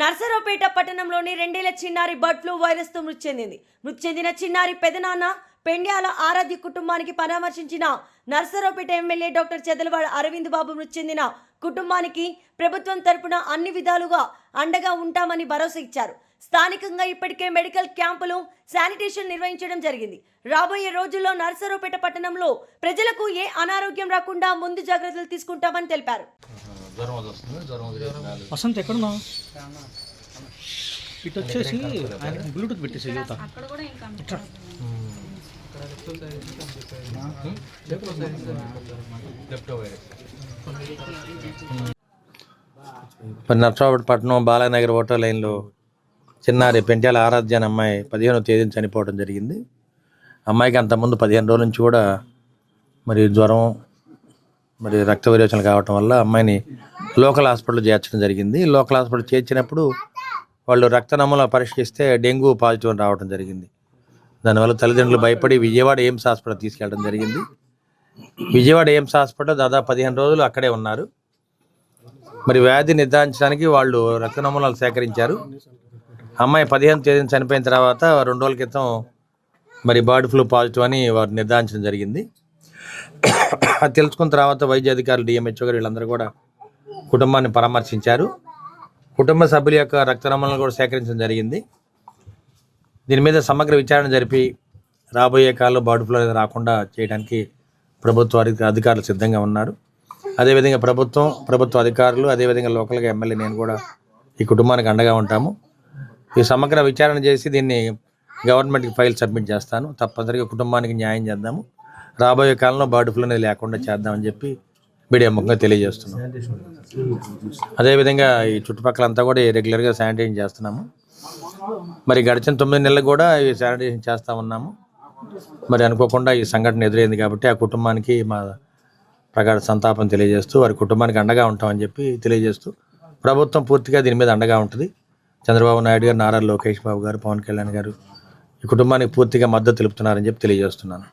నర్సరావుపేట పట్టణంలోని 2 ఏళ్ల చిన్నారి బర్డ్ ఫ్లూ వైరస్తో మృతి చెందింది. మృతి చెందిన చిన్నారి పెదనాన్న పెండ్యాల ఆరాధ్య కుటుంబానికి పరామర్శించిన నర్సరావుపేట ఎమ్మెల్యే డాక్టర్ చెదలవాడ అరవింద్ బాబు మృతి చెందిన కుటుంబానికి ప్రభుత్వం తరపున అన్ని విధాలుగా అండగా ఉంటామని భరోసా ఇచ్చారు. స్థానికంగా ఇప్పటికే మెడికల్ క్యాంపులు, శానిటేషన్ నిర్వహించడం జరిగింది. రాబోయే రోజుల్లో నర్సరావుపేట పట్టణంలో ప్రజలకు ఏ అనారోగ్యం రాకుండా ముందు జాగ్రత్తలు తీసుకుంటామని తెలిపారు. వసంత్ ఎక్కడున్నా ఇటు వచ్చేసి బ్లూటూత్ పెట్టేసి యువత నర్సరావుపేట పట్టణం బాలానగర్ ఓటర్ లైన్లో చిన్నారి పెంట్యాల ఆరాధ్య అనే అమ్మాయి 15వ తేదీన చనిపోవడం జరిగింది. అమ్మాయికి అంతకుముందు 15 రోజుల నుంచి కూడా మరి జ్వరం, మరి రక్త విరేచనలు కావటం వల్ల అమ్మాయిని లోకల్ హాస్పిటల్ చేర్చడం జరిగింది. లోకల్ హాస్పిటల్ చేర్చినప్పుడు వాళ్ళు రక్త నమూనా పరీక్షిస్తే డెంగ్యూ పాజిటివ్ అని రావడం జరిగింది. దానివల్ల తల్లిదండ్రులు భయపడి విజయవాడ ఎయిమ్స్ హాస్పిటల్ తీసుకెళ్ళడం జరిగింది. విజయవాడ ఎయిమ్స్ హాస్పిటల్ దాదాపు 15 రోజులు అక్కడే ఉన్నారు. మరి వ్యాధి నిర్ధారించడానికి వాళ్ళు రక్త నమూనాలు సేకరించారు. అమ్మాయి 15వ తేదీన చనిపోయిన తర్వాత 2 రోజుల క్రితం మరి బర్డ్ ఫ్లూ పాజిటివ్ అని వారు నిర్ధారించడం జరిగింది. అది తెలుసుకున్న తర్వాత వైద్య అధికారులు, డిఎంహెచ్ఓ గారు వీళ్ళందరూ కూడా కుటుంబాన్ని పరామర్శించారు. కుటుంబ సభ్యుల యొక్క రక్త నమూనాలు కూడా సేకరించడం జరిగింది. దీని మీద సమగ్ర విచారణ జరిపి రాబోయే కాలంలో బర్డ్ ఫ్లూ అనేది రాకుండా చేయడానికి ప్రభుత్వ అధికారులు సిద్ధంగా ఉన్నారు. అదేవిధంగా ప్రభుత్వ అధికారులు, అదేవిధంగా లోకల్గా ఎమ్మెల్యే నేను కూడా ఈ కుటుంబానికి అండగా ఉంటాము. ఈ సమగ్ర విచారణ చేసి దీన్ని గవర్నమెంట్కి ఫైల్ సబ్మిట్ చేస్తాను. తప్పనిసరిగా కుటుంబానికి న్యాయం చేద్దాము. రాబోయే కాలంలో బర్డ్ ఫ్లూ అనేది లేకుండా చేద్దామని చెప్పి మీడియా ముఖంగా తెలియజేస్తున్నాం. అదేవిధంగా ఈ చుట్టుపక్కలంతా కూడా రెగ్యులర్గా శానిటైజేషన్ చేస్తున్నాము. మరి గడిచిన 9 నెలలకు కూడా ఈ శానిటైజేషన్ చేస్తూ ఉన్నాము. మరి అనుకోకుండా ఈ సంఘటన ఎదురైంది కాబట్టి ఆ కుటుంబానికి మా ప్రగాఢ సంతాపం తెలియజేస్తూ వారి కుటుంబానికి అండగా ఉంటామని చెప్పి తెలియజేస్తూ ప్రభుత్వం పూర్తిగా దీని మీద అండగా ఉంటుంది. చంద్రబాబు నాయుడు గారు, నారా లోకేష్ బాబు గారు, పవన్ కళ్యాణ్ గారు ఈ కుటుంబానికి పూర్తిగా మద్దతు తెలుపుతున్నారని చెప్పి తెలియజేస్తున్నాను.